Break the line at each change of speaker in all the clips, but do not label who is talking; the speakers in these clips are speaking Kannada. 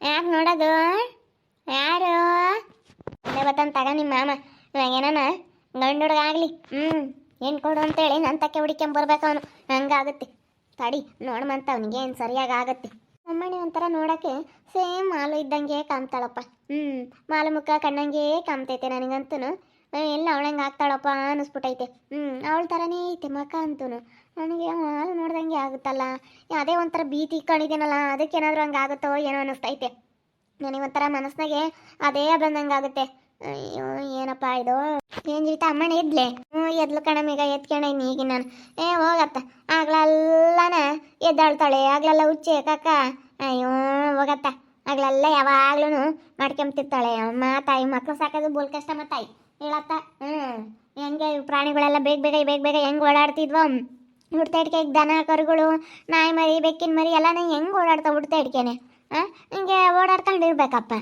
ಯಾಕೆ ನೋಡೋದು? ಯಾರು ಅದೇ ಬತ್ತಂತ ತಗ ನಿಮ್ಮ ಮಾಮ. ಇವಾಗೇನಾನ ಗಂಡು ಹುಡುಗ ಆಗಲಿ ಏನು ಕೊಡು ಅಂತೇಳಿ ನನ್ನ ತಕ್ಕೆ ಹುಡಿಕೊಂಬರ್ಬೇಕು ಅವನು. ಹಂಗಾಗುತ್ತೆ ತಡಿ ನೋಡ್ಮಂತ ಅವನಿಗೆ ಏನು ಸರಿಯಾಗಿ ಆಗತ್ತೆ. ಅಮ್ಮಣ್ಣಿ ಒಂಥರ ನೋಡೋಕ್ಕೆ ಸೇಮ್ ಮಾಲು ಇದ್ದಂಗೆ ಕಾಮ್ತಾಳಪ್ಪ. ಮಾಲು ಮುಖ ಕಣ್ಣಂಗೆ ಕಾಮ್ತೈತೆ ನನಗಂತೂ. ಎಲ್ಲ ಅವಳಂಗೆ ಆಗ್ತಾಳಪ್ಪ ಅನ್ನಿಸ್ಬಿಟ್ಟೈತೆ. ಅವಳ ಥರನೇ ಐತೆ ಮಕ ಅಂತೂ. ನನಗೆ ಮಾಲು ನೋಡ್ದಂಗೆ ಆಗುತ್ತಲ್ಲ. ಅದೇ ಒಂಥರ ಭೀತಿ ಇಟ್ಕೊಂಡಿದ್ದೀನಲ್ಲ, ಅದಕ್ಕೇನಾದರೂ ಹಂಗೆ ಆಗುತ್ತೋ ಏನೋ ಅನ್ನಿಸ್ತೈತೆ ನನಗೊಂಥರ ಮನಸ್ಸಿನಾಗೆ. ಅದೇ ಬಂದಂಗೆ ಆಗುತ್ತೆ. ಅಯ್ಯೋ ಏನಪ್ಪ ಇದು ಏನು ಜೀವಿತ. ಅಮ್ಮಣ್ಣ ಎದ್ಲೆ? ಎದ್ಲು ಕಣಮೀಗ ಎತ್ಕೊಂಡೈನಿ ಈಗ ನಾನು. ಹೋಗತ್ತ ಆಗ್ಲೆಲ್ಲನ ಎದ್ದಾಳ್ತಾಳೆ, ಆಗ್ಲೆಲ್ಲ ಹುಚ್ಚೆ ಕಕ್ಕ. ಅಯ್ಯೋ ಹೋಗತ್ತ ಆಗ್ಲೆಲ್ಲ ಯಾವಾಗ್ಲೂ ಮಾಡ್ಕೊಂತಿರ್ತಾಳೆ. ಅಮ್ಮ ತಾಯಿ ಮಕ್ಳು ಸಾಕೋದು ಬೋಲ್ ಕಷ್ಟ ತಾಯಿ ಹೇಳತ್ತ. ಹೆಂಗೆ ಪ್ರಾಣಿಗಳೆಲ್ಲ ಬೇಗ ಬೇಗ ಹೆಂಗೆ ಓಡಾಡ್ತಿದ್ವ. ಹುಡ್ತಾ ಇಡ್ಕೆ ದನ ಕರುಗಳು ನಾಯಿ ಮರಿ ಬೆಕ್ಕಿನ ಮರಿ ಎಲ್ಲನೇ ಹೆಂಗೆ ಓಡಾಡ್ತಾವೆ ಹುಡ್ತಾ ಇಡ್ಕೆನೆ. ಹಿಂಗೆ ಓಡಾಡ್ಕೊಂಡು ಇರ್ಬೇಕಪ್ಪ.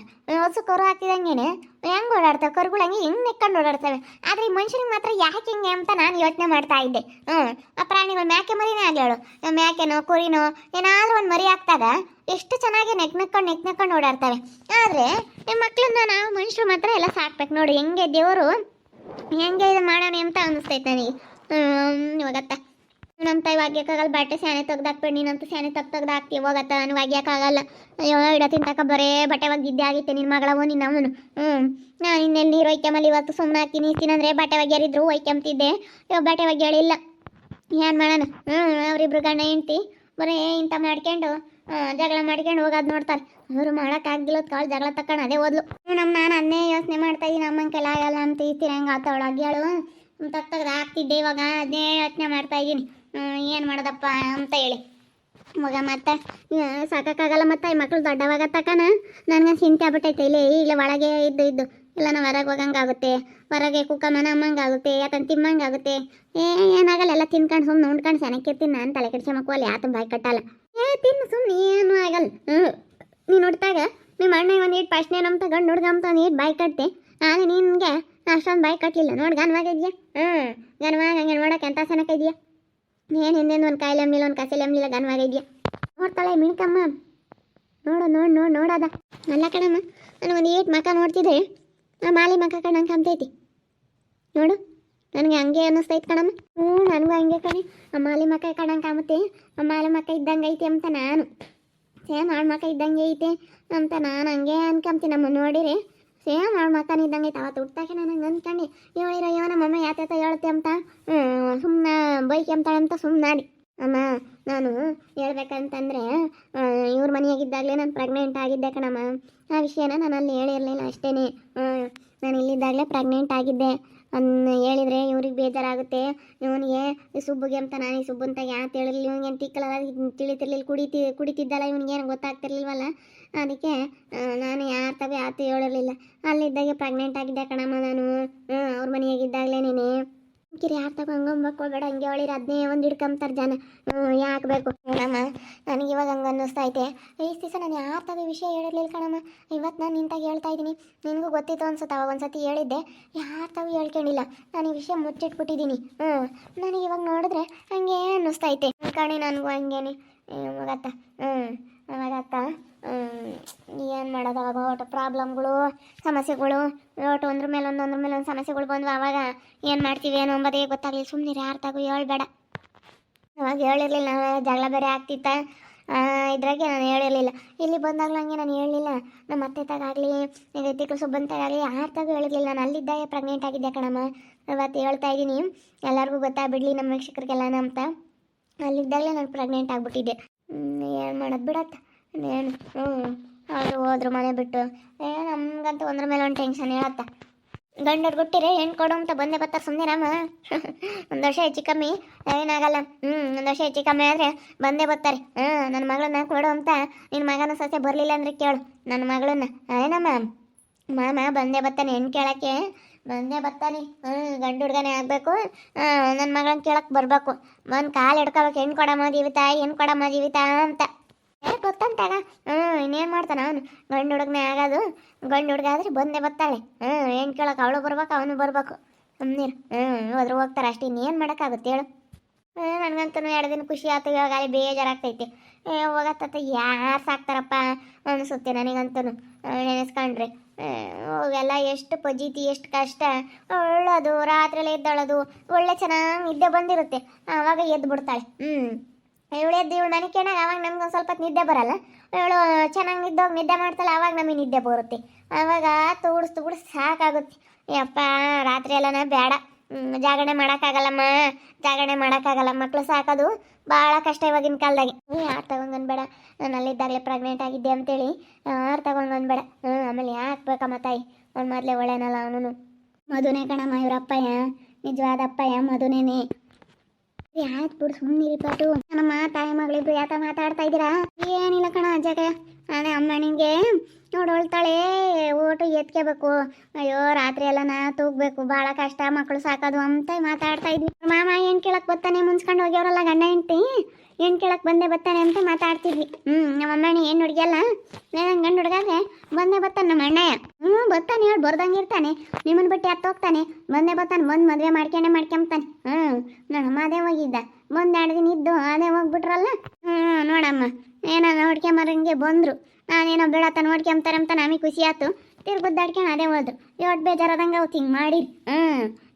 ಹೊಸ ಕರು ಹಾಕ್ತಿದಂಗೆನೆ ಹೆಂಗೆ ಓಡಾಡ್ತಾವೆ ಕರುಗಳು, ಹಂಗೆ ಹೆಂಗೆ ನೆಕ್ಕೊಂಡು ಓಡಾಡ್ತವೆ. ಆದರೆ ಈ ಮನುಷ್ಯನಿಗೆ ಮಾತ್ರ ಯಾಕೆ ಹಿಂಗೆ ಅಂತ ನಾನು ಯೋಚನೆ ಮಾಡ್ತಾ ಇದ್ದೆ. ಆ ಪ್ರಾಣಿಗಳು ಮೇಕೆ ಮರಿನೇ ಆಗಲೇಳು, ಮೇಕೆನೋ ಕುರಿನೋ ಏನಾದರೂ ಒಂದು ಮರಿ ಹಾಕ್ದಾಗ ಎಷ್ಟು ಚೆನ್ನಾಗಿ ನೆಕ್ಕೊಂಡು ಓಡಾಡ್ತವೆ. ಆದರೆ ಈ ಮಕ್ಕಳನ್ನ ನಾವು ಮನುಷ್ಯರು ಮಾತ್ರ ಎಲ್ಲ ಸಾಕ್ಬೇಕು ನೋಡಿ. ಹೆಂಗೆ ದೇವರು ಹೆಂಗೆ ಇದು ಮಾಡೋಣ ಅಂತ ಅನ್ನಿಸ್ತೈತೆ ನನಗೆ. ಇವಾಗತ್ತ ನಮ್ಮ ತಾಯಿ ವಾಗ್ಯಕ್ಕಾಗಲ್ಲ, ಬಟ್ಟೆ ಸ್ಯಾನೆ ತೆಗ್ದಾಕ್ಬೇಡಿ, ನೀನಂತೂ ಸ್ಯಾನೆ ತೆಗ್ದು ಹಾಕ್ತೀವಿ. ಹೋಗತ್ತ ನಾನು ವಾಗ್ಯಕ್ಕಾಗಲ್ಲ. ಅಯ್ಯೋ ಇಡ ತಿಂತಕ ಬರೇ ಬಟ್ಟೆ ಒಗ್ದಿದ್ದೆ ಆಗಿತ್ತೆ ನಿನ್ನ ಮಗಳವು ನಿನ್ನ ಅವನು. ನಾನು ಇನ್ನೆಲ್ಲಿ ನೀರು ಒಯ್ಕೆಮಲ್ಲಿ ಇವತ್ತು ಸುಮ್ಮನೆ ಹಾಕ್ತೀನಿ ಇಸ್ತೀನಂದರೆ ಬಟ್ಟೆ ಒಗ್ಯಾರಿದ್ರು ಒಯ್ಕೆಂತಿದ್ದೆ. ಇವಾಗ ಬಟ್ಟೆ ಒಗ್ಯಾಳಿಲ್ಲ, ಏನು ಮಾಡೋಣ. ಅವರಿಬ್ರು ಗಂಡ ಹೆಂಡ್ತಿ ಬರೀ ಇಂಥ ಮಾಡ್ಕೊಂಡು ಜಗಳ ಮಾಡ್ಕೊಂಡು ಹೋಗೋದು ನೋಡ್ತಾರೆ. ಅವರು ಮಾಡೋಕ್ಕಾಗ್ದಿಲ್ಲ ಕಾಳು ಜಗಳ ತಕೊಂಡು ಅದೇ ಓದ್ಲು. ನಾನು ಅದನ್ನೇ ಯೋಚನೆ ಮಾಡ್ತಾ ಇದ್ದೀನಿ. ಅಮ್ಮನ ಕೈಲಿ ಆಗಲ್ಲ ಅಂತ ಇರ್ತೀನಿ ಹೆಂಗೆ ಆತವಳು ಅಗ್ಯಾಳು ತೆಗ್ದು ಹಾಕ್ತಿದ್ದೆ. ಇವಾಗ ಅದೇ ಯೋಚನೆ ಮಾಡ್ತಾ ಇದ್ದೀನಿ ಏನು ಮಾಡೋದಪ್ಪ ಅಂತ ಹೇಳಿ. ಮಗ ಮತ್ತೆ ಸಾಕಾಗಲ್ಲ. ಮತ್ತು ಈ ಮಕ್ಕಳು ದೊಡ್ಡವಾಗ ತಕನ ನನಗೆ ಚಿಂತೆ ಆಗ್ಬಿಟ್ಟೈತೆ. ಇಲ್ಲ ಒಳಗೆ ಇದ್ದು ಇಲ್ಲ ನಾವು ಹೊರಗೆ ಹೋಗಂಗಾಗುತ್ತೆ, ಹೊರಗೆ ಕುಕ್ಕಮ್ಮನ ಅಮ್ಮಂಗಾಗುತ್ತೆ, ಯಾಕಂತ ತಿಮ್ಮಂಗಾಗುತ್ತೆ. ಏನಾಗಲ್ಲ, ಎಲ್ಲ ತಿನ್ಕೊಂಡು ಸುಮ್ಮನೆ ಉಂಡ್ಕೊಂಡು ಸೆನಕ್ಕಿರ್ತೀನಿ. ನಾನು ತಲೆ ಕೆಡಿಸಿ ಮಕ್ಕಳು ಯಾತ ಬಾಯಿ ಕಟ್ಟಲ್ಲ. ತಿನ್ನು ಸುಮ್ಮನೆ ಏನೂ ಆಗಲ್ಲ. ನೀನು ನೋಡ್ತಾಗ ನಿಮ್ಮ ಅಣ್ಣ ಒಂದು ಇಟ್ಟು ಪ್ರಶ್ನೆ ನಮ್ಮ ತಗೊಂಡು ನೋಡ್ಗಂತ ಒಂದು ಇಟ್ಟು ಬಾಯಿ ಕಟ್ತೆ. ನಾನು ನಿನಗೆ ಅಷ್ಟೊಂದು ಬಾಯಿ ಕಟ್ಟಲಿಲ್ಲ ನೋಡಿ. ಗನ್ವಾಗಿದ್ಯಾ? ಗನ್ವಾಗ ಹಂಗೆ ನೋಡೋಕೆ ಎಂಥ ಸೆನಕಿದ್ಯಾ? ಏನು ಹಿಂದೆಂದು ಒಂದು ಕಾಯಿಲೆ ಅಂಬಲಿಲ್ಲ, ಒಂದು ಕಸೆಲೆ ಅಂಬಲಿಲ್ಲ, ಗನ್ವಾಗಿದ್ಯಾ? ನೋಡ್ತಾಳೆ ಮಿಣ್ಕಮ್ಮ. ನೋಡೋದ ಅಲ್ಲ ಕಣಮ್ಮ. ನನಗೊಂದು ಏಟ್ ಮಕ ನೋಡ್ತಿದ್ರೆ ಆ ಮಾಲಿ ಮಕ ಕಣ್ಣಂಗೆ ಕಾಮ್ತೈತಿ ನೋಡು. ನನಗೆ ಹಂಗೆ ಅನ್ನಿಸ್ತೈತೆ ಕಣಮ್ಮ. ನನಗೂ ಹಂಗೆ ಕಣೆ. ಆ ಮಾಲಿ ಮಕ ಕಣ್ಣಂಗೆ ಕಾಮುತ್ತೆ. ಆ ಮಾಲಿ ಮಕ ಇದ್ದಂಗೆ ಐತೆ ಅಂತ ನಾನು, ಸೇಮ್ ಆಳು ಮಕ ಇದ್ದಂಗೆ ಐತೆ ಅಂತ ನಾನು ಹಂಗೆ ಅನ್ಕೊಂತೀನಮ್ಮ. ನೋಡಿರಿ ಸೇಮ್ ಆಳು ಮಕನ ಇದ್ದಂಗೆ ಐತೆ. ಅವತ್ತು ಹುಟ್ಟಾಕೆ ನನಗೆ ಅಂದ್ಕೊಂಡು ಹೇಳಿರೋ ನಮ್ಮಮ್ಮ ಯಾತ ಹೇಳುತ್ತೆ ಅಂತ ಸುಮ್ಮನೆ ಬೈಕ್ ಅಂತಾಳೆ ಅಂತ ಸುಮ್ಮನೆ. ಅಮ್ಮ ನಾನು ಹೇಳ್ಬೇಕಂತಂದರೆ ಇವ್ರ ಮನೆಯಾಗಿದ್ದಾಗಲೇ ನಾನು ಪ್ರೆಗ್ನೆಂಟ್ ಆಗಿದ್ದೆ ಕಣಮ್ಮ. ಆ ವಿಷಯನ ನಾನು ಅಲ್ಲಿ ಹೇಳಿರಲಿಲ್ಲ ಅಷ್ಟೇ. ನಾನು ಇಲ್ಲಿದ್ದಾಗಲೇ ಪ್ರೆಗ್ನೆಂಟ್ ಆಗಿದ್ದೆ ಹೇಳಿದರೆ ಇವ್ರಿಗೆ ಬೇಜಾರಾಗುತ್ತೆ. ಇವನಿಗೆ ಸುಬ್ಬುಗೆ ಅಂತ ನಾನು ಈ ಸುಬ್ಬು ಅಂತ ಯಾಕೆ ಹೇಳಿರಲಿಲ್ಲ. ಇವ್ನಿಗೇನು ತಿಕ್ಕಲ್ಲ ತಿಳಿತಿರ್ಲಿಲ್ಲ, ಕುಡಿತಿದ್ದಲ್ಲ, ಇವ್ನಿಗೇನು ಗೊತ್ತಾಗ್ತಿರ್ಲಿಲ್ವಲ್ಲ. ಅದಕ್ಕೆ ನಾನು ಯಾರು ಹೇಳಿರಲಿಲ್ಲ. ಅಲ್ಲಿದ್ದಾಗೆ ಪ್ರೆಗ್ನೆಂಟ್ ಆಗಿದ್ದೆ ಕಣಮ್ಮ ನಾನು. ಅವ್ರ ಮನೆಯಾಗಿದ್ದಾಗಲೇ ಕಿರಿ ಯಾರು ಹಂಗಂಬಕ್ಕೆ ಬೇಡ ಹಂಗೆ ಹೇಳಿರಿ ಅದನ್ನೇ ಒಂದು ಹಿಡ್ಕೊಂತಾರೆ ಜನ. ಯಾಕೆ ಬೇಕು ಕಣಮ್ಮ? ನನಗೆ ಇವಾಗ ಹಂಗೆ ಅನ್ನಿಸ್ತೈತೆ. ಇಷ್ಟು ದಿವಸ ನಾನು ಯಾರು ವಿಷಯ ಹೇಳಿರಲಿಲ್ಲ ಕಣಮ್ಮ. ಇವತ್ತು ನಾನು ನಿಂತಾಗ ಹೇಳ್ತಾ ಇದ್ದೀನಿ. ನಿನಗೂ ಗೊತ್ತಿತ್ತು ಅನ್ಸುತ್ತೆ, ಅವಾಗ ಒಂದು ಸತಿ ಹೇಳಿದ್ದೆ. ಯಾರು ಹೇಳ್ಕೊಂಡಿಲ್ಲ. ನಾನು ಈ ವಿಷಯ ಮುಚ್ಚಿಟ್ಬಿಟ್ಟಿದ್ದೀನಿ. ನನಗೆ ಇವಾಗ ನೋಡಿದ್ರೆ ಹಂಗೆ ಅನ್ನಿಸ್ತೈತೆ ಕಣೆ. ನನಗೂ ಹಂಗೇನೆ ಮಗತ್ತ. ಅವಾಗತ್ತ ಏನು ಮಾಡೋದು? ಅವಾಗ ಒಟ್ಟು ಪ್ರಾಬ್ಲಮ್ಗಳು, ಸಮಸ್ಯೆಗಳು ಒಟ್ಟು ಒಂದ್ರ ಮೇಲೆ ಒಂದು ಸಮಸ್ಯೆಗಳು ಬಂದ್ವು. ಆವಾಗ ಏನು ಮಾಡ್ತೀವಿ ಏನೋ ಅಂಬೋದೇ ಗೊತ್ತಾಗಲಿ. ಸುಮ್ಮನೆ ಯಾರು ಹೇಳ್ಬೇಡ. ಅವಾಗ ಹೇಳಿರಲಿಲ್ಲ, ಜಗಳ ಬೇರೆ ಆಗ್ತಿತ್ತ. ಇದ್ರಾಗೆ ನಾನು ಹೇಳಿರಲಿಲ್ಲ. ಇಲ್ಲಿ ಬಂದಾಗಲೂ ಹಂಗೆ ನಾನು ಹೇಳಲಿಲ್ಲ. ನಮ್ಮ ಅತ್ತೆ ತಗಾಗಲಿ ತಿಕ್ಕಲು ಸುಬ್ಬನ್ ತಗಾಗಲಿ ಯಾರು ಹೇಳಿರಲಿಲ್ಲ. ನಾನು ಅಲ್ಲಿದ್ದಾಗ ಪ್ರೆಗ್ನೆಂಟ್ ಆಗಿದ್ದೆ ಕಣಮ್ಮ. ಇವತ್ತು ಹೇಳ್ತಾ ಇದ್ದೀನಿ, ಎಲ್ಲರಿಗೂ ಗೊತ್ತಾಗ್ಬಿಡ್ಲಿ ನಮ್ಮ ವೀಕ್ಷಕರಿಗೆಲ್ಲ ಅಂತ. ಅಲ್ಲಿದ್ದಾಗಲೇ ನಾನು ಪ್ರೆಗ್ನೆಂಟ್ ಆಗಿಬಿಟ್ಟಿದ್ದೆ. ಏನು ಮಾಡೋದು ಬಿಡತ್ತ. ಏನು ಅವರು ಹೋದ್ರು ಮನೆ ಬಿಟ್ಟು. ನಮಗಂತೂ ಒಂದ್ರ ಮೇಲೆ ಒಂದು ಟೆನ್ಷನ್ ಹೇಳತ್ತ. ಗಂಡರು ಗುಟ್ಟಿರೆ ಹೆಣ್ಣು ಕೊಡು ಅಂತ ಬಂದೇ ಬರ್ತಾರೆ. ಸುಮ್ಮನೆ ರಾಮ ಒಂದು ವರ್ಷ ಹೆಚ್ಚು ಕಮ್ಮಿ ಏನಾಗಲ್ಲ. ಒಂದು ವರ್ಷ ಹೆಚ್ಚು ಕಮ್ಮಿ ಆದರೆ ಬಂದೇ ಬರ್ತಾರೆ. ನನ್ನ ಮಗಳನ್ನ ಕೊಡು ಅಂತ. ನಿನ್ನ ಮಗನ ಸಸ್ಯ ಬರಲಿಲ್ಲ ಅಂದರೆ ಕೇಳು ನನ್ನ ಮಗಳನ್ನ. ಏನಮ್ಮ ಮಾಮ ಬಂದೇ ಬರ್ತಾನೆ, ಹೆಣ್ಣು ಕೇಳೋಕ್ಕೆ ಬಂದೇ ಬರ್ತಾನೆ. ಗಂಡು ಹುಡ್ಗನೇ ಆಗಬೇಕು. ನನ್ನ ಮಗಳನ್ನ ಕೇಳಕ್ಕೆ ಬರಬೇಕು. ಬಂದು ಕಾಲು ಹಿಡ್ಕೋಬೇಕು. ಹೆಣ್ಣು ಕೊಡಮ್ಮ ಜೀವಿತ ಅಂತ ಗೊತ್ತಂತಾಗ. ಇನ್ನೇನು ಮಾಡ್ತಾನೆ ಅವನು? ಗಂಡು ಹುಡುಗನೇ ಆಗೋದು. ಗಂಡು ಹುಡುಗ ಆದರೆ ಬಂದೇ ಬರ್ತಾಳೆ. ಹೆಣ್ಣು ಕೇಳೋಕೆ ಅವಳು ಬರ್ಬೇಕು, ಅವನು ಬರಬೇಕು. ಸುಮ್ಮನಿರು. ಹೋದ್ರೆ ಹೋಗ್ತಾರೆ ಅಷ್ಟೇ. ಇನ್ನೇನು ಮಾಡೋಕ್ಕಾಗುತ್ತೆ ಹೇಳು? ನನಗಂತೂ 2 ದಿನ ಖುಷಿ ಆಯ್ತು. ಇವಾಗ ಅಲ್ಲಿ ಬೇಜಾರಾಗ್ತೈತೆ. ಹೋಗತ್ತ ಯಾರು ಸಾಕ್ತಾರಪ್ಪ? ಅನಿಸುತ್ತೆ ನನಗಂತೂ ನೆನೆಸ್ಕೊಂಡ್ರೆ. ಹೋಗೆಲ್ಲ ಎಷ್ಟು ಪಜೀತಿ, ಎಷ್ಟು ಕಷ್ಟ. ಒಳ್ಳೋದು, ರಾತ್ರಿಯೆಲ್ಲ ಎದ್ದೊಳೋದು, ಒಳ್ಳೆ ಚೆನ್ನಾಗಿ ನಿದ್ದೆ ಬಂದಿರುತ್ತೆ, ಆವಾಗ ಎದ್ದು ಬಿಡ್ತಾಳೆ. ಇವಳು ಎದ್ದು ಇವಳು ಮನೆ ಕೇಳಾಗ ಆವಾಗ ನಮ್ಗೆ ಒಂದು ಸ್ವಲ್ಪ ಹೊತ್ತು ನಿದ್ದೆ ಬರಲ್ಲ. ಇವಳು ಚೆನ್ನಾಗಿ ನಿದ್ದೆ ಮಾಡ್ತಾಳೆ, ಆವಾಗ ನಮಗೆ ನಿದ್ದೆ ಬರುತ್ತೆ. ಆವಾಗ ತುಗುಡಿಸ್ ಸಾಕಾಗುತ್ತೆ. ಯಪ್ಪ ರಾತ್ರಿ ಎಲ್ಲನ ಬೇಡ, ಜಾಗರಣೆ ಮಾಡೋಕ್ಕಾಗಲ್ಲಮ್ಮ, ಜಾಗರಣೆ ಮಾಡೋಕ್ಕಾಗಲ್ಲ. ಮಕ್ಕಳು ಸಾಕೋದು ಭಾಳ ಕಷ್ಟ ಇವಾಗಿನ ಕಾಲದಾಗೆ. ಯಾರು ತಗೊಂಡ್ಬಂದ್ಬೇಡ, ನಾನು ಅಲ್ಲಿದ್ದಾಗಲೇ ಪ್ರೆಗ್ನೆಂಟ್ ಆಗಿದ್ದೆ ಅಂತೇಳಿ ಯಾರು ತಗೊಂಡ್ಬಂದ್ಬೇಡ. ಆಮೇಲೆ ಯಾಕೆ ಬೇಕಮ್ಮ ತಾಯಿ, ಅವ್ನು ಮೊದಲೇ ಒಳ್ಳೆನಲ್ಲ. ಅವನು ಮಧುನೇ ಕಣಮ್ಮ, ಇವ್ರಪ್ಪಯ್ಯ ನಿಜವಾದ ಅಪ್ಪಯ್ಯ ಮಧುನೇನೆ. ಯಾಕೆ ಬಿಡು ಸುಮ್ಮನಿರಿ ಪಾಟು. ನಮ್ಮ ತಾಯಿ ಮಗಳಿಬ್ರು ಯಾಕೆ ಮಾತಾಡ್ತಾ ಇದ್ದೀರಾ? ಏನಿಲ್ಲ ಕಣ ಅಜ್ಜಗ, ಅದೇ ಅಮ್ಮ ನಿಂಗೆ ನೋಡೋಳ್ತಾಳೆ, ಓಟು ಎತ್ಕೋಬೇಕು. ಅಯ್ಯೋ ರಾತ್ರಿ ಎಲ್ಲ ನಾ ತೂಗಬೇಕು, ಭಾಳ ಕಷ್ಟ ಮಕ್ಕಳು ಸಾಕೋದು ಅಂತ ಮಾತಾಡ್ತಾ ಇದ್ವಿ. ಮಾಮ ಏನು ಕೇಳಕ್ಕೆ ಬರ್ತಾನೆ, ಮುನ್ಸ್ಕೊಂಡು ಹೋಗ್ಯವ್ರಲ್ಲ ಗಂಡ ಹೆಂಡ್ತಿ, ಏನು ಕೇಳಕ್ಕೆ ಬಂದೇ ಬರ್ತಾನೆ ಅಂತ ಮಾತಾಡ್ತಿದ್ವಿ. ನಮ್ಮ ಅಮ್ಮಣ್ಣ ಏನು ಹುಡುಗಿಯಲ್ಲ, ಗಂಡು ಹುಡುಗಾದ್ರೆ ಬಂದೇ ಬರ್ತಾನೆ ನಮ್ಮ ಅಣ್ಣಯ್ಯ. ಬರ್ತಾನೆ, ಹೇಳಿ ಬರ್ದಂಗಿರ್ತಾನೆ, ನಿಮ್ಮನ್ನ ಬಿಟ್ಟು ಎತ್ತ ಹೋಗ್ತಾನೆ, ಬಂದೇ ಬರ್ತಾನೆ. ಬಂದು ಮದುವೆ ಮಾಡ್ಕೊಂತಾನೆ. ನೋಡಮ್ಮ ಅದೇ ಹೋಗಿದ್ದ, ಬಂದು 2 ದಿನ ಇದ್ದು ಅದೇ ಹೋಗ್ಬಿಟ್ರಲ್ಲ. ನೋಡಮ್ಮ ಏನೋ ನೋಡ್ಕೊಂಬರಂಗೆ ಬಂದರು. ನಾನೇನೋ ಬೀಳತ್ತ ನೋಡ್ಕೊಂತಾರೆ ಅಂತ ನಮಗೆ ಖುಷಿ ಆಯ್ತು. ತಿರ್ಗುದ್ದಾಡ್ಕೊಂಡು ಅದೇ ಹೋದ್ರು. ಯೋಟ್ ಬೇಜಾರದಂಗೆ ಅವ್ತು ಹಿಂಗೆ ಮಾಡಿ.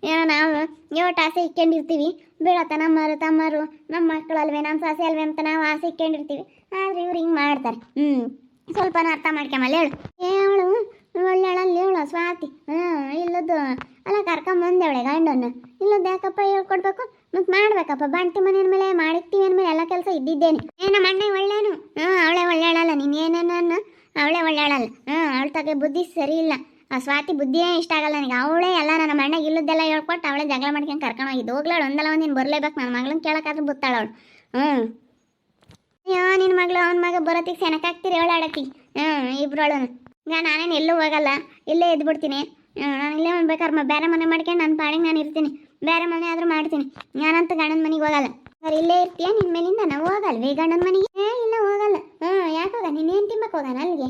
ಏನೋ ನಾವು ಯೋಟ್ ಆಸೆ ಇಕ್ಕೊಂಡಿರ್ತೀವಿ, ಬೀಳತ್ತ ನಮ್ಮರು ತಮ್ಮರು ನಮ್ಮ ಮಕ್ಕಳಲ್ವೇ, ನಮ್ಮ ಸೊಸೆ ಅಲ್ವೇ ಅಂತ ನಾವು ಆಸೆ ಇಕ್ಕೊಂಡಿರ್ತೀವಿ. ಆದರೆ ಇವ್ರು ಹಿಂಗೆ ಮಾಡ್ತಾರೆ. ಸ್ವಲ್ಪನ ಅರ್ಥ ಮಾಡ್ಕೊಂಬಲ್ಲ ಹೇಳು. ಅವಳು ಒಳ್ಳೆಳಲ್ಲಿ ಹೇಳು ಸ್ವಾತಿ. ಇಲ್ಲದ್ದು ಅಲ್ಲ ಕರ್ಕೊಂಬಂದೇವಳೆ ಗಂಡನ್ನು. ಇಲ್ಲದ್ದು ಯಾಕಪ್ಪ ಹೇಳ್ಕೊಡ್ಬೇಕು, ಮತ್ತು ಮಾಡ್ಬೇಕಪ್ಪ. ಬಾಣ್ತಿ ಮನೆಯ ಮೇಲೆ ಮಾಡಿರ್ತೀವಿ ಅಂದಮೇಲೆ ಎಲ್ಲ ಕೆಲಸ ಇದ್ದಿದ್ದೇನೆ. ನಮ್ಮ ಅಣ್ಣ ಒಳ್ಳೇನು, ಅವಳೇ ಒಳ್ಳೆಳಲ್ಲ. ನೀನು ಏನೇನು ಅವಳೇ ಒಳ್ಳೆಳಲ್ಲ. ಅವಳ ತಗೆ ಬುದ್ಧಿ ಸರಿ ಇಲ್ಲ. ಆ ಸ್ವಾತಿ ಬುದ್ಧಿಯೇ ಇಷ್ಟ ಆಗಲ್ಲ ನನಗೆ. ಅವಳೇ ಎಲ್ಲ ನನ್ನ ಅಣ್ಣಗೆ ಇಲ್ಲದ್ದೆಲ್ಲ ಹೇಳ್ಕೊಟ್ಟು ಅವಳೇ ಜಗಳ ಮಾಡ್ಕೊಂಡು ಕರ್ಕೊಂಡೋಗಿದ್ದು. ಹೋಗ್ಲಾಳು ಒಂದಲ್ಲ ಒಂದು ನೀನು ಬರಲೇಬೇಕು. ನನ್ನ ಮಗಳನ್ನ ಕೇಳೋಕ್ಕಾದ್ರೂ ಬುತ್ತಾಳವಳು. ಅಯ್ಯೋ ನಿನ್ನ ಮಗಳು ಅವನ ಮಗ ಬರೋತ್ತಿಗೆ ಸೆನಕಾಗ್ತೀರಿ ಹೇಳಾಡತ್ತಿ. ಇಬ್ರೊಳು ಈಗ ನಾನೇನು ಎಲ್ಲೂ ಹೋಗಲ್ಲ, ಇಲ್ಲೇ ಎದ್ಬಿಡ್ತೀನಿ. ನಾನು ಇಲ್ಲೇ ಬೇಕಾದ್ರೆ ಬೇರೆ ಮನೆ ಮಾಡ್ಕೊಂಡು ನನ್ನ ಪಾಡಿಗೆ ನಾನು ಇರ್ತೀನಿ. ಬೇರೆ ಮನೆ ಆದರೂ ಮಾಡ್ತೀನಿ. ನಾನಂತೂ ಗಂಡನ ಮನೆಗೆ ಹೋಗಲ್ಲ. ಸರಿ ಇಲ್ಲೇ ಇರ್ತೀಯ, ನಿನ್ನ ಮೇಲಿಂದ ನಾವು ಹೋಗಲ್ವೇ ಗಂಡನ ಮನೆಗೆ? ಇಲ್ಲ ಹೋಗಲ್ಲ. ಯಾಕೆ ಹೋಗ, ನೀನೇನು ತಿಂಬಕ್ಕೆ ಹೋಗೋಣ ಅಲ್ಲಿಗೆ?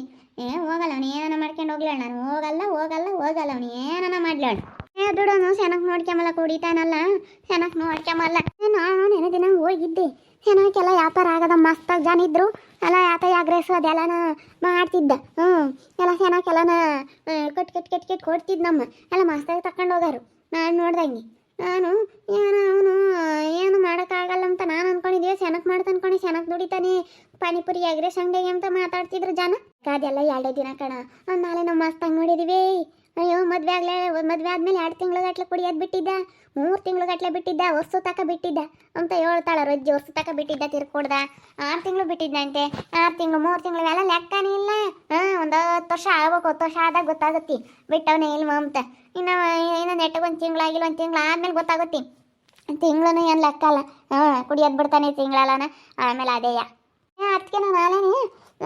ಹೋಗಲ್ಲ. ಅವನು ಏನನ್ನ ಮಾಡ್ಕೊಂಡು ಹೋಗ್ಲಾಳ. ನಾನು ಹೋಗಲ್ಲ ಹೋಗಲ್ಲ ಹೋಗಲ್ಲ. ಅವನು ಏನನ್ನ ಮಾಡ್ಲಾಳ. ದುಡೋನು ಸೆನಕ್ಕೆ ನೋಡ್ಕೊಂಬಲ್ಲ, ಕುಡಿತಾನಲ್ಲ ಸೆನಕ್ಕೆ ನೋಡ್ಕೊಂಬಲ್ಲ. ನಾನು ನೆನೆ ದಿನ ಹೋಗಿದ್ದೆ. ಸೆನಕ್ಕೆಲ್ಲ ವ್ಯಾಪಾರ ಆಗದ ಮಸ್ತಾಗಿ ಜನ ಇದ್ರು. ಎಲ್ಲ ಯಾಗ್ರೇಸು ಅದೆಲ್ಲನ ಮಾಡ್ತಿದ್ದ. ಎಲ್ಲ ಸೆನಕ್ಕೆಲ್ಲನ ಕಟ್ ಕೊಡ್ತಿದ್ದ. ನಮ್ಮ ಎಲ್ಲ ಮಸ್ತಾಗಿ ತಗೊಂಡು ಹೋಗಾರು. ನಾನು ನೋಡ್ದಂಗೆ ನಾನು ಅವನು ಏನು ಮಾಡೋಕ್ಕಾಗಲ್ಲ ಅಂತ ನಾನು ಅಂದ್ಕೊಂಡಿದ್ದೀವಿ. ಸೆನಕ್ ಮಾಡ್ತಾ ಅನ್ಕೊಂಡು ಸೆನಕ್ ದುಡಿತಾನೆ, ಪಾನಿಪುರಿ ಅಗ್ರೆಸ್ ಅಂಗಡಿಗೆ ಅಂತ ಮಾತಾಡ್ತಿದ್ರು ಜನ. ಅದೆಲ್ಲ 2 ದಿನ ಕಣ. ನಾಳೆ ನಾವು ಮಸ್ತಾಗಿ ನೋಡಿದ್ದೀವಿ. ಅಯ್ಯೋ ಮದುವೆ ಆದ್ಮೇಲೆ 2 ತಿಂಗ್ಳುಗಟ್ಲೆ ಕುಡಿಯೋದು ಬಿಟ್ಟಿದ್ದ, 3 ತಿಂಗ್ಳುಗಟ್ಲೆ ಬಿಟ್ಟಿದ್ದ, ವರ್ಷ ತಕ ಬಿಟ್ಟಿದ್ದ ಅಂತ ಹೇಳ್ತಾಳ ರಜ್ಜಿ. ವರ್ಷ ತಕ ಬಿಟ್ಟಿದ್ದ, ತಿರ್ಕೊಡ್ದ 6 ತಿಂಗಳು ಬಿಟ್ಟಿದ್ದಂತೆ. 6 ತಿಂಗಳು 3 ತಿಂಗಳು ಎಲ್ಲ ಲೆಕ್ಕನೇ ಇಲ್ಲ. ಒಂದು 10 ವರ್ಷ ಆಗ್ಬೇಕು. 10 ವರ್ಷ ಆದಾಗ ಗೊತ್ತಾಗುತ್ತೆ ಬಿಟ್ಟವನೇ ಇಲ್ವ ಅಂತ. ಇನ್ನು ನೆಟ್ಟಿಗೆ 1 ತಿಂಗಳಾಗಿಲ್ಲ, 1 ತಿಂಗಳು ಆದ್ಮೇಲೆ ಗೊತ್ತಾಗುತ್ತೆ. ತಿಂಗಳೂ ಏನು ಲೆಕ್ಕ ಅಲ್ಲ. ಕುಡಿಯೋದು ಬಿಡ್ತಾನೆ ತಿಂಗಳಲ್ಲನ. ಆಮೇಲೆ ಅದೇಯ ಅದಕ್ಕೆ ನಾನು ನಾಳೆನೇ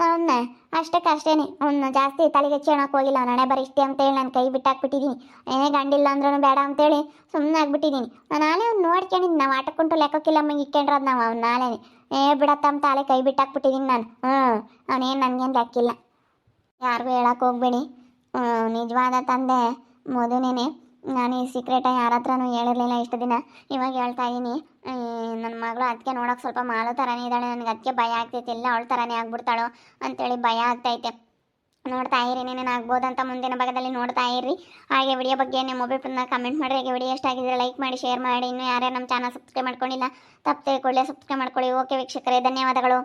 ಅವನ್ನ ಅಷ್ಟೇನೆ ಅವ್ನು ಜಾಸ್ತಿ ತಲೆಗೆ ಹೆಚ್ಚೋಣಕ್ಕೆ ಹೋಗಿಲ್ಲ. ಅವ್ನು ಹಣೆ ಬರೀ ಇಷ್ಟೇ ಅಂತೇಳಿ ನಾನು ಕೈ ಬಿಟ್ಟಾಕ್ಬಿಟ್ಟಿದ್ದೀನಿ. ಗಂಡಿಲ್ಲ ಅಂದ್ರೂ ಬೇಡ ಅಂತೇಳಿ ಸುಮ್ಮನೆ ಆಗ್ಬಿಟ್ಟಿದ್ದೀನಿ. ನಾನು ನಾಳೆ ಅವ್ನು ನೋಡ್ಕೊಂಡಿದ್ದು. ನಾವು ಆಟಕ್ಕುಂಟು ಲೆಕ್ಕಕ್ಕಿಲ್ಲ ಅಮ್ಮಂಗೆ ಇಕ್ಕೊಂಡ್ರದು ನಾವು. ಅವ್ನು ನಾಳೆನೇ ಬಿಡತ್ತಮ್ಮ ತಾಳೆ ಕೈ ಬಿಟ್ಟಾಕ್ಬಿಟ್ಟಿದ್ದೀನಿ ನಾನು. ಅವನೇನು ನನಗೇನು ಲೆಕ್ಕಿಲ್ಲ. ಯಾರಿಗೂ ಹೇಳಕ್ಕೆ ಹೋಗ್ಬೇಡಿ. ನಿಜವಾದ ತಂದೆ ಮದುನೇನೆ. ನಾನು ಈ ಸೀಕ್ರೆಟಾಗಿ ಯಾರ ಹತ್ರನೂ ಹೇಳಿರಲಿಲ್ಲ ಇಷ್ಟು ದಿನ. ಇವಾಗ ಹೇಳ್ತಾ ಇದ್ದೀನಿ. ನನ್ನ ಮಗಳು ಅದಕ್ಕೆ ನೋಡೋಕೆ ಸ್ವಲ್ಪ ಮಾಳು ಥರನೇ ಇದ್ದಾಳೆ. ನನಗೆ ಅದಕ್ಕೆ ಭಯ ಆಗ್ತೈತೆ, ಇಲ್ಲ ಅವಳ ಥರನೇ ಆಗ್ಬಿಡ್ತಾಳೋ ಅಂತೇಳಿ ಭಯ ಆಗ್ತೈತೆ. ನೋಡ್ತಾ ಇರಿ, ಏನೇನು ಆಗ್ಬೋದಂತ ಮುಂದಿನ ಭಾಗದಲ್ಲಿ ನೋಡ್ತಾ ಇರ್ರಿ. ಹಾಗೆ ವಿಡಿಯೋ ಬಗ್ಗೆ ನಿಮ್ಮ ಮೊಬೈಲ್ ಕಮೆಂಟ್ ಮಾಡಿರಿ. ಹಾಗೆ ವಿಡಿಯೋ ಎಷ್ಟಾಗಿದ್ರೆ ಲೈಕ್ ಮಾಡಿ, ಶೇರ್ ಮಾಡಿ. ಇನ್ನೂ ಯಾರ್ಯಾರು ನಮ್ಮ ಚಾನಲ್ ಸಬ್ಸ್ಕ್ರೈಬ್ ಮಾಡ್ಕೊಂಡಿಲ್ಲ ತಪ್ಪದೆ ಕೂಡಲೇ ಸಬ್ಸ್ಕ್ರೈಬ್ ಮಾಡ್ಕೊಳ್ಳಿ. ಓಕೆ ವೀಕ್ಷಕರೇ, ಧನ್ಯವಾದಗಳು.